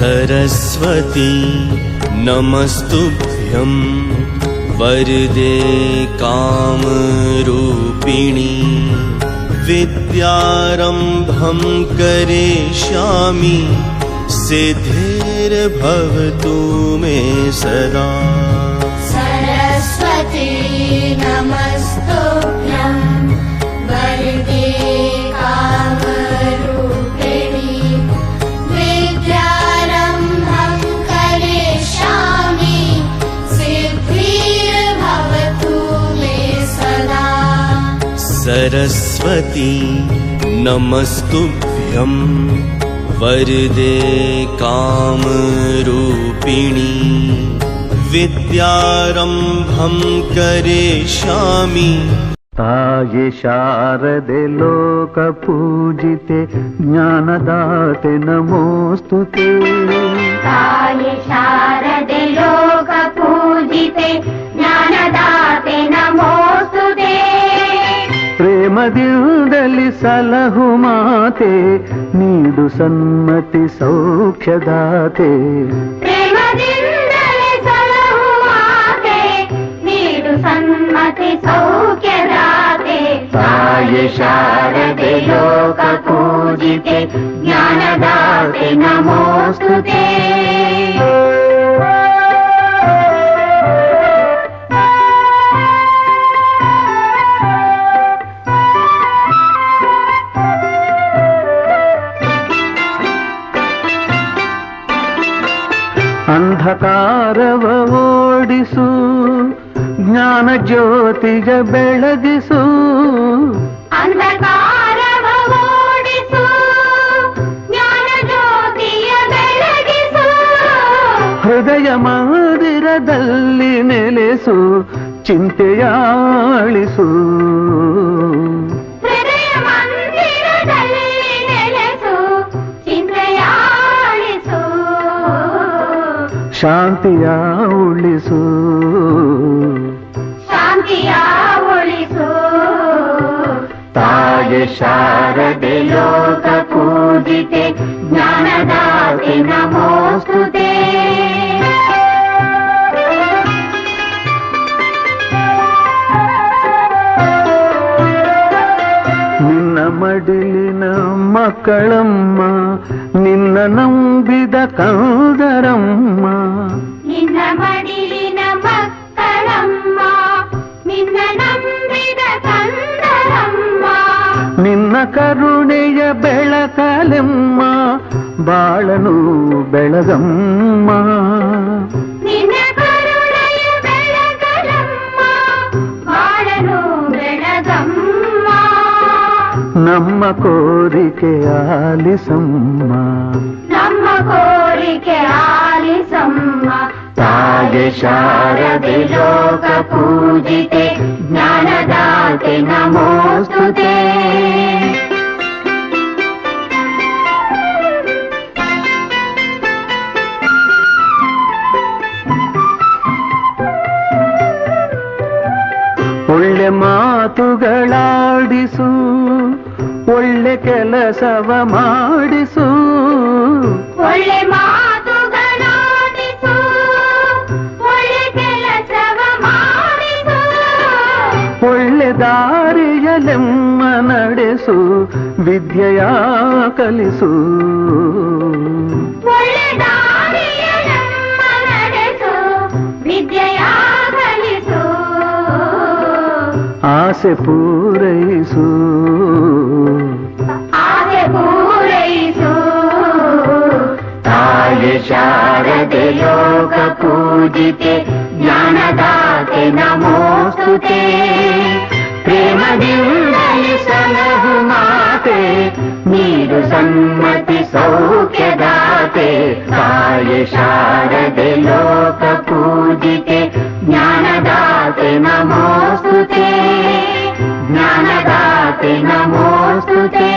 सरस्वती नमस्तुभ्यं वरदे कामरूपिणी विद्यारम्भं करिष्यामि सिद्धिर्भवतु मे सदा। सरस्वती नमस्तुभ्यं वरदे कामरूपिणी विद्यारम्भं करिष्यामि सिद्धिर्भवतु मे सदा। सरस्वती नमस्तुभ्यं वरदे कामरूपिणी विद्यारम्भं करिष्यामि। ताये शारदे लोकपूजिते ज्ञानदाते नमोस्तुते। ताये शारदे लोकपूजिते ज्ञानदाते नमोस्तुते। प्रेमದಿಂದಲಿ ಸಲಹು ಮಾತೆ ನೀಡು ಸನ್ಮತಿ ಸೌಖ್ಯದಾತೆ। ಪ್ರೇಮದಿಂದಲೇ ಸಲಹು ಮಾತೆ ನೀಡು ಸನ್ಮತಿ ಸೌಖ್ಯದಾತೆ। ತಾಯೇ ಶಾರದೆ ಲೋಕ ಪೂಜಿತೆ ಜ್ಞಾನದಾತೆ ನಮೋಸ್ತುತೆ। ಅಂಧಕಾರವ ಓಡಿಸು ಜ್ಞಾನ ಜ್ಯೋತಿಗ ಬೆಳಗಿಸು। ಅಂಧಕಾರವ ಓಡಿಸು ಜ್ಞಾನ ಜ್ಯೋತಿಯ ಬೆಳಗಿಸು। ಹೃದಯ ಮಂದಿರದಲ್ಲಿ ನೆಲೆಸು ಚಿಂತೆಯಾಳಿಸು। ಹೃದಯ ಮಂದಿರದಲ್ಲಿ ನೆಲೆಸು ಚಿಂತೆಯಾಳಿಸು। ಶಾಂತಿಯ ಉಳಿಸು ಶಾಂತಿಯ ಉಳಿಸು। ತಾಯೇ ಶಾರದೆ ಲೋಕ ಪೂಜಿತೆ ಜ್ಞಾನದಾತೆ ನಮೋಸ್ತುತೆ। ನಿನ್ನ ಮಡಿಲಿನ ಮಕ್ಕಳಮ್ಮ ನಿನ್ನ ನಂಬಿದ ಕಂದರಮ್ಮ। ನಿನ್ನ ಮಡಿಲಿನ ಮಕ್ಕಳಮ್ಮ ನಿನ್ನ ನಂಬಿದ ಕಂದರಮ್ಮ। ನಿನ್ನ ಕರುಣೆಯ ಬೆಳಕಲೆಮ್ಮ ಬಾಳನು ಬೆಳಗಮ್ಮ। ನಿನ್ನ ಕರುಣೆಯ ಬೆಳಕಲಮ್ಮ ಬಾಳನು ಬೆಳಗಮ್ಮ। ನಮ್ಮ ಕೋರಿಕೆ ಆಲಿಸಮ್ಮ ನಮ್ಮ ಕೋರಿಕೆ ಆಲಿಸಮ್ಮ। ತಾಯೇ ಶಾರದೆ ಲೋಕ ಪೂಜಿತೆ ಜ್ಞಾನದಾತೆ ನಮೋಸ್ತುತೆ। ಒಳ್ಳೆ ಮಾತುಗಳಾಡಿಸು ಒಳ್ಳೆ ಕೆಲಸವ ಮಾಡಿಸು। ಒಳ್ಳೆ ಮಾತುಗಳಾಡಿಸು ಒಳ್ಳೆ ಕೆಲಸವ ಮಾಡಿಸು। ಒಳ್ಳೆ ದಾರಿಯಲೆಮ್ಮ ನಡೆಸು ವಿದ್ಯೆಯ ಕಲಿಸು। ಒಳ್ಳೆ ದಾರಿಯಲೆಮ್ಮ ನಡೆಸು ವಿದ್ಯೆಯ ಕಲಿಸು। ಆಸೆ ಪೂರೈಸು ಆಸೆ ಪೂರೈಸು। ತಾಯೇ ಶಾರದೆ ಲೋಕ ಪೂಜಿತೆ ಜ್ಞಾನದಾತೆ ನಮೋಸ್ತುತೆ। ಪ್ರೇಮದಿಂದಲೇ ಸಲಹು ಮಾತೆ ನೀಡು ಸನ್ಮತಿ ಸೌಖ್ಯದಾತೆ। ತಾಯೇ ಶಾರದೆ ಲೋಕ ಪೂಜಿತೆ ಜ್ಞಾನದಾತೆ ನಮೋಸ್ತುತೆ। ಜ್ಞಾನದಾತೆ ನಮೋಸ್ತುತೆ।